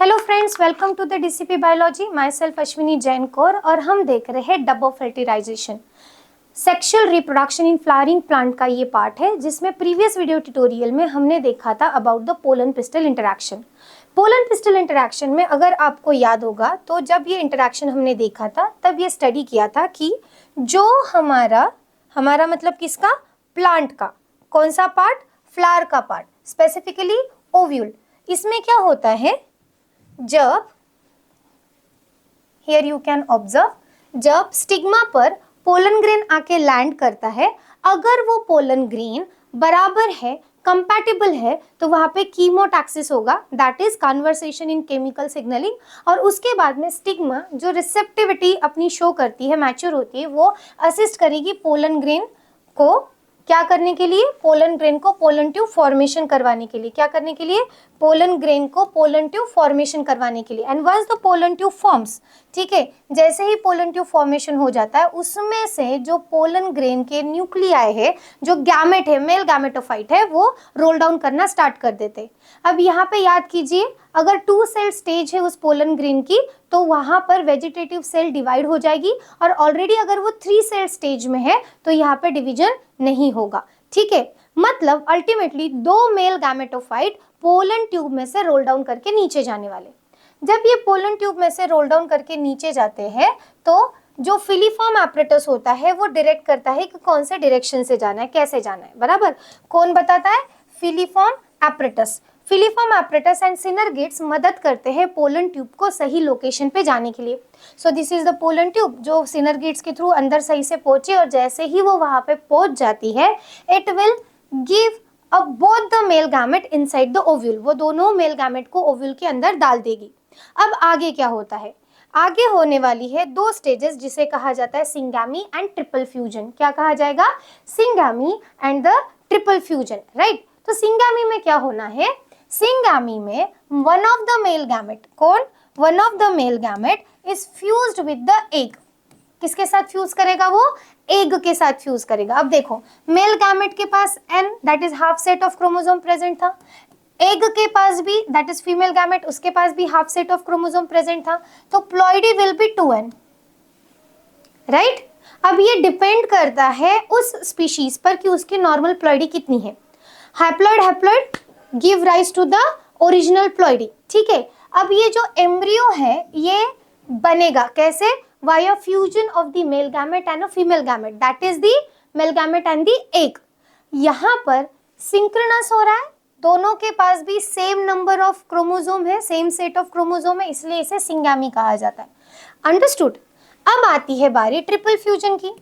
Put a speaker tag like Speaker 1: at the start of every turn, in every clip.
Speaker 1: Hello friends, welcome to the DCP biology. Myself Ashwini Jain Kaur और हम देख रहे हैं double fertilisation, sexual reproduction in flowering plant का ये पार्ट है, जिसमें प्रीवियस वीडियो ट्यूटोरियल में हमने देखा था about the pollen pistol interaction. Pollen pistol interaction में अगर आपको याद होगा तो जब ये इंटरैक्शन हमने देखा था तब ये स्टडी किया था कि जो हमारा मतलब किसका, प्लांट का कौन सा पार्ट, फ्लावर का पार्ट, स्पेसिफिकली ओव्यूल। इसमें क्या होता है, जब हियर यू कैन ऑब्जर्व, जब स्टिग्मा पर पोलन ग्रेन आके लैंड करता है, अगर वो पोलन ग्रेन बराबर है, कंपैटिबल है, तो वहां पे कीमोटैक्सिस होगा, that is conversation in chemical signalling. और उसके बाद में स्टिग्मा जो रिसेप्टिविटी अपनी शो करती है, मैच्योर होती है, वो असिस्ट करेगी पोलन ग्रेन को क्या करने के लिए, पोलन ग्रेन को पोलन ट्यूब फॉर्मेशन करवाने के लिए। क्या करने के लिए, पोलन ग्रेन को पोलन ट्यूब फॉर्मेशन करवाने के लिए। And once the pollen tube forms, ठीक है, जैसे ही पोलन ट्यूब फॉर्मेशन हो जाता है, उसमें से जो पोलन ग्रेन के न्यूक्लियाई है, जो गैमेट है, मेल गैमेटोफाइट है, वो रोल डाउन करना स्टार्ट कर देते। अब यहाँ पे याद कीजिए, अगर 2 सेल स्टेज है उस पोलन ग्रेन की, तो वहां पर वेजिटेटिव सेल डिवाइड हो जाएगी, और ऑलरेडी अगर वो 3 सेल स्टेज में है तो यहाँ पे डिवीजन नहीं होगा। ठीक है, मतलब ultimately 2 male gametophyte pollen tube में से रोल डाउन करके नीचे जाने वाले। जब ये पोलन ट्यूब में से रोल डाउन करके नीचे जाते हैं तो जो फिलीफॉर्म एपरेटस होता है वो डायरेक्ट करता है कि कौन से डायरेक्शन से जाना है, कैसे जाना है, बराबर। कौन बताता है, filiform apparatus. Filiform apparatus and synergids मदद करते हैं पोलन ट्यूब को सही लोकेशन पे जाने के लिए। सो this is the pollen tube जो सिनर्गिड्स के थ्रू अंदर सही से पहुंचे, और जैसे ही वो वहां पे पहुंच जाती है, it will give a both the male gamete inside the ovule. वो दोनों मेल गैमेट को ओव्यूल के अंदर डाल देगी। अब आगे क्या होता है, आगे होने वाली है 2 स्टेजेस, जिसे कहा जाता है सिंगैमी एंड ट्रिपल फ्यूजन। क्या कहा जाएगा, syngamy and the triple fusion, right. तो सिंगैमी में क्या होना है, सिंगैमी में one of the male gamete, कौन, one of the male gamete is fused with the egg. किसके साथ फ्यूज करेगा, वो एग के साथ फ्यूज करेगा। अब देखो, मेल गैमेट के पास n, that is half set of chromosome present था, एग के पास भी, दैट इज फीमेल गैमेट, उसके पास भी half set of chromosome present था, तो ploidy will be 2n, right. अब ये डिपेंड करता है उस स्पीशीज पर कि उसकी नॉर्मल प्लॉइडी कितनी है। Haploid give rise to the original ploidy, ठीक है। अब ये जो एम्ब्रियो है ये बनेगा कैसे, via fusion of the male gamete and a female gamete, that is the male gamete and the egg. यहाँ पर सिंक्रोनस हो रहा है, दोनों के पास भी सेम नंबर ऑफ क्रोमोसोम है, सेम सेट ऑफ क्रोमोसोम है, इसलिए इसे सिंगैमी कहा जाता है। अंडरस्टूड। अब आती है बारी ट्रिपल फ्यूजन की।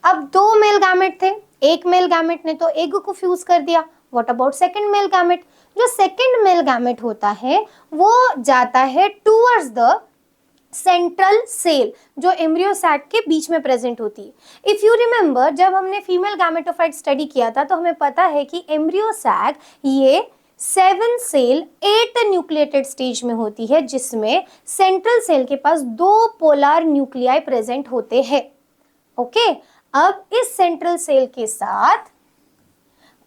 Speaker 1: अब 2 मेल गैमेट थे, एक मेल गैमेट ने तो एग को फ्यूज कर दिया। What about second male gamete, जो सेकंड मेल गैमेट होता है वो जाता है टूवर्ड्स द सेंट्रल सेल, जो एम्ब्रियो सैक के बीच में प्रेजेंट होती है। इफ यू रिमेंबर, जब हमने फीमेल गैमेटोफाइट स्टडी किया था तो हमें पता है कि एम्ब्रियो सैक ये 7 सेल 8 न्यूक्लिएटेड स्टेज में होती है, जिसमें सेंट्रल सेल के पास 2 पोलर न्यूक्लियाई प्रेजेंट होते हैं। ओके, अब इस सेंट्रल सेल के साथ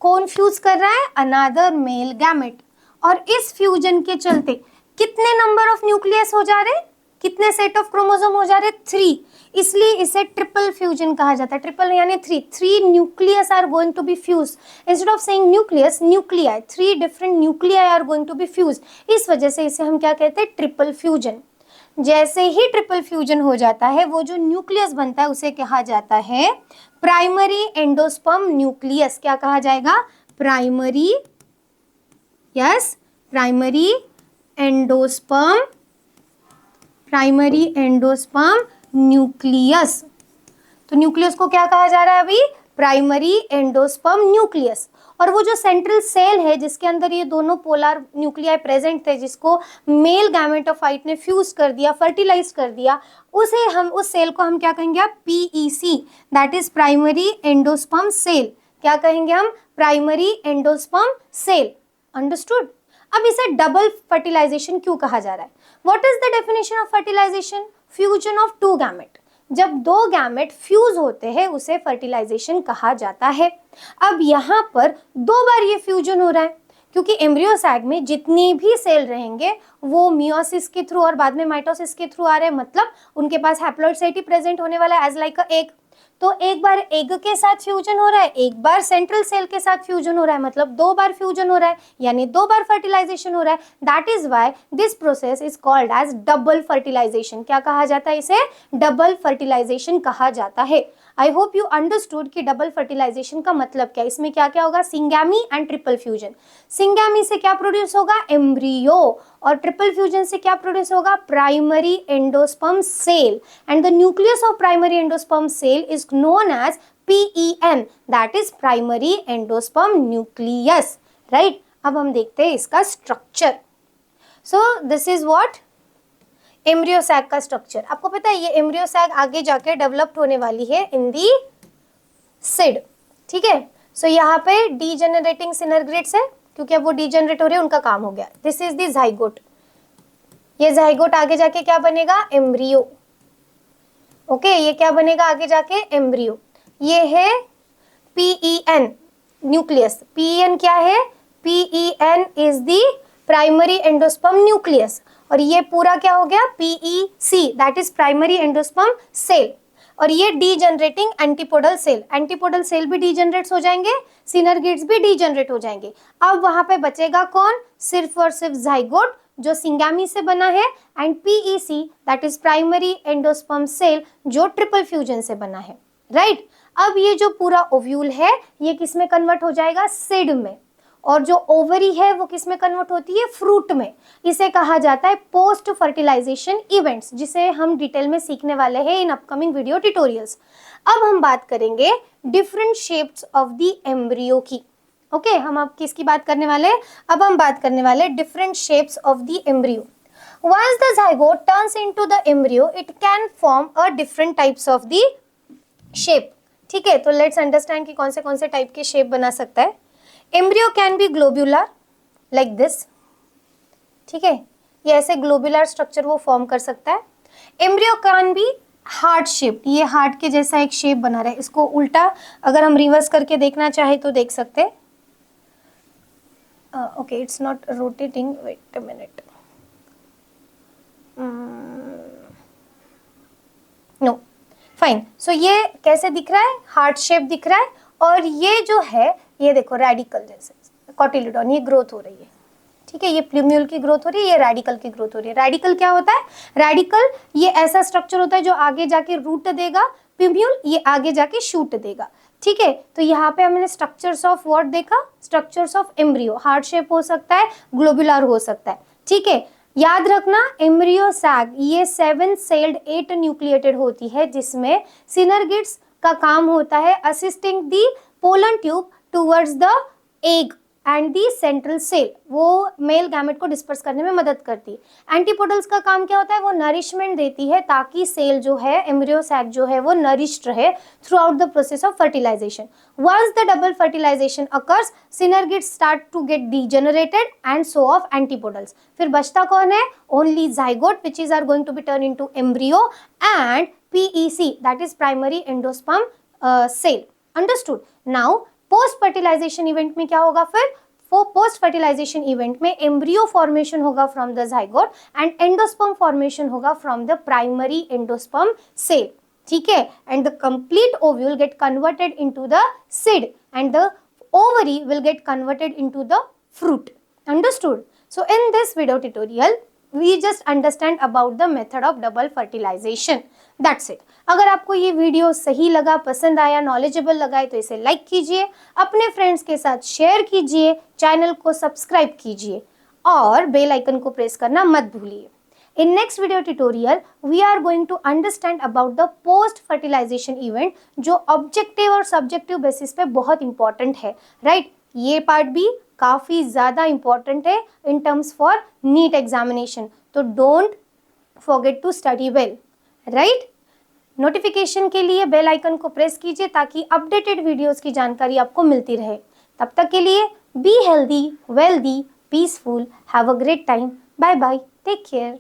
Speaker 1: कौन फ्यूज कर रहा है, अनदर मेल गैमेट, और इस फ्यूजन के चलते कितने नंबर ऑफ न्यूक्लियस हो जा रहे, कितने सेट ऑफ क्रोमोसोम हो जा रहे, 3, इसलिए इसे ट्रिपल फ्यूजन कहा जाता है। ट्रिपल यानी 3 nucleus are going to be fuse, instead of saying nucleus, nuclei, 3 different nuclei are going to be fuse, इस वजह से इसे हम क्या कहते हैं, ट्रिपल फ्यूजन। जैसे ही ट्रिपल फ्यूजन हो जाता है, वो जो न्यूक्लियस बनता है उसे कहा जाता है प्राइमरी एंडोस्पर्म न्यूक्लियस। क्या कहा जाएगा, primary, yes, primary endosperm, primary endosperm nucleus. तो न्यूक्लियस को क्या कहा जा रहा है अभी, प्राइमरी एंडोस्पर्म न्यूक्लियस। और वो जो सेंट्रल सेल है जिसके अंदर ये दोनों पोलर न्यूक्लियाई प्रेजेंट थे, जिसको मेल गैमेटोफाइट ने फ्यूज कर दिया, फर्टिलाइज कर दिया, उसे हम, उस सेल को हम क्या कहेंगे, PEC, that is primary endosperm cell. क्या कहेंगे हम, प्राइमरी एंडोस्पर्म सेल। अंडरस्टूड। अब इसे डबल फर्टिलाइजेशन क्यों कहा जा रहा है, what is the definition of fertilisation, fusion of 2 gamete. जब 2 गैमेट फ्यूज होते हैं उसे फर्टिलाइजेशन कहा जाता है। अब यहाँ पर 2 बार ये फ्यूजन हो रहा है, क्योंकि एम्ब्रियो सैग में जितनी भी सेल रहेंगे वो मियोसिस के थ्रू और बाद में माइटोसिस के थ्रू आ रहे हैं, मतलब उनके पास हैप्लॉइड साइट ही प्रेजेंट होने वाला है एज लाइक अ एग। तो एक बार एग के साथ फ्यूजन हो रहा है, एक बार सेंट्रल सेल के साथ फ्यूजन हो रहा है, मतलब 2 बार फ्यूजन हो रहा है, यानी 2 बार फर्टिलाइजेशन हो रहा है। That is why this process is called as double fertilisation. क्या कहा जाता है इसे? डबल फर्टिलाइजेशन कहा जाता है। आई होप यू अंडरस्टूड कि डबल फर्टिलाइजेशन का मतलब क्या है। इसमें क्या क्या होगा? Syngamy and triple fusion. Syngamy से क्या प्रोड्यूस होगा? एम्ब्रियो। और ट्रिपल फ्यूजन से क्या प्रोड्यूस होगा? Primary endosperm cell. And the nucleus of primary endosperm cell is known as PEN, that is primary endosperm nucleus, right? अब हम देखते हैं इसका structure. So this is what embryo sac का स्ट्रक्चर। आपको पता है ये एम्ब्रियो सैक आगे जाके डेवलप्ड होने वाली है इन दी सिड, ठीक है। सो यहाँ पे डीजेनरेटिंग सिनर्ग्रेट्स है, क्योंकि अब वो डीजेनरेट हो रहे हैं, उनका काम हो गया। This is the zygote. ये जाइगोट आगे जाके क्या बनेगा? एम्ब्रियो। ओके, ये क्या बनेगा आगे जाके? एम्ब्रियो। ये है PEN न्यूक्लियस। PEN क्या है? PEN is the primary endosperm nucleus. और ये पूरा क्या हो गया? PEC, that is primary endosperm cell. और ये degenerating antipodal cell. Antipodal cell भी डीजनरेट्स हो जाएंगे, सिनर्गिड्स भी डीजनरेट हो जाएंगे। अब वहां पे बचेगा कौन? सिर्फ और सिर्फ जाइगोट जो सिंगामी से बना है, and PEC that is primary endosperm cell जो ट्रिपल फ्यूजन से बना है, राइट। अब ये जो पूरा ओव्यूल है ये किस में कन्वर्ट हो जाएगा? सिड में। और जो ओवरी है वो किस में कन्वर्ट होती है? फ्रूट में। इसे कहा जाता है पोस्ट फर्टिलाइजेशन इवेंट्स, जिसे हम डिटेल में सीखने वाले हैं इन अपकमिंग वीडियो ट्यूटोरियल्स। अब हम बात करेंगे different shapes of the embryo की। ओके, हम अब किसकी बात करने वाले हैं? अब हम बात करने वाले different shapes of the embryo. Once the zygote turns into the embryo, it can form a different types of the shape. ठीक है, तो लेट्स अंडरस्टैंड कि कौन से टाइप के शेप बना सकता है। Embryo can be globular like this, ठीक है, ये ऐसे ग्लोब्यूलर स्ट्रक्चर वो फॉर्म कर सकता है। Embryo can be heart shape, ये हार्ट के जैसा एक शेप बना रहा है। इसको उल्टा अगर हम रिवर्स करके देखना चाहे तो देख सकते हैं। Okay, it's not rotating, wait a minute, no, fine. So ये कैसे दिख रहा है? हार्ट शेप दिख रहा है। और ये जो है ये देखो रेडिकल जैसे कॉटिलिडॉन, ये ग्रोथ हो रही है, ठीक है, ये प्लूम्यूल की ग्रोथ हो रही है, ये रेडिकल की ग्रोथ हो रही है। रेडिकल क्या होता है? रेडिकल ये ऐसा स्ट्रक्चर होता है जो आगे जाके रूट देगा, प्लूम्यूल ये आगे जाके शूट देगा, ठीक है। तो यहाँ पे हमने स्ट्रक्चर्स ऑफ व्हाट देखा? Structures of embryo. Heart shape हो सकता है, ग्लोबुलर हो सकता है, ठीक है। याद रखना एम्ब्रियो सैग ये 7 सेल्ड 8 न्यूक्लिएटेड होती है, जिसमें सिनर्गिड्स का काम होता है assisting the pollen tube towards the egg and the central cell, वो मेल गैमेट को डिस्पर्स करने में मदद करती है। एंटीपोडल्स का काम क्या होता है? वो नरिशमेंट देती है ताकि सेल जो है, एम्ब्रियो सैक जो है, वो नरिश्ड रहे throughout the process of fertilization. Once the double fertilization occurs, synergids start to get degenerated and so of antipodals. फिर बचता कौन है? Only zygote which is are going to be turn into embryo and PEC that is primary endosperm cell. Understood? Now post fertilization event में क्या होगा? फिर वो post fertilization event में एम्ब्रियो फॉर्मेशन होगा from the zygote and endosperm formation होगा from the primary endosperm cell, ठीक है। And the complete ovule get converted into the seed and the ovary will get converted into the fruit. Understood? So in this video tutorial we just understand about the method of double fertilization. That's it. अगर आपको ये video सही लगा, पसंद आया, knowledgeable लगा है तो इसे लाइक कीजिए, अपने फ्रेंड्स के साथ शेयर कीजिए, चैनल को सब्सक्राइब कीजिए और बेल आइकन को प्रेस करना मत भूलिए। In next video tutorial, we are going to understand about the post fertilization event जो objective और subjective basis पे बहुत important है, right? ये part भी काफी ज़्यादा important है in terms for NEET examination, तो don't forget to study well, right? Notification के लिए बेल आइकन को प्रेस कीजिए ताकि अपडेटेड वीडियोस की जानकारी आपको मिलती रहे। तब तक के लिए be healthy, wealthy, peaceful, have a great time, bye bye, take care.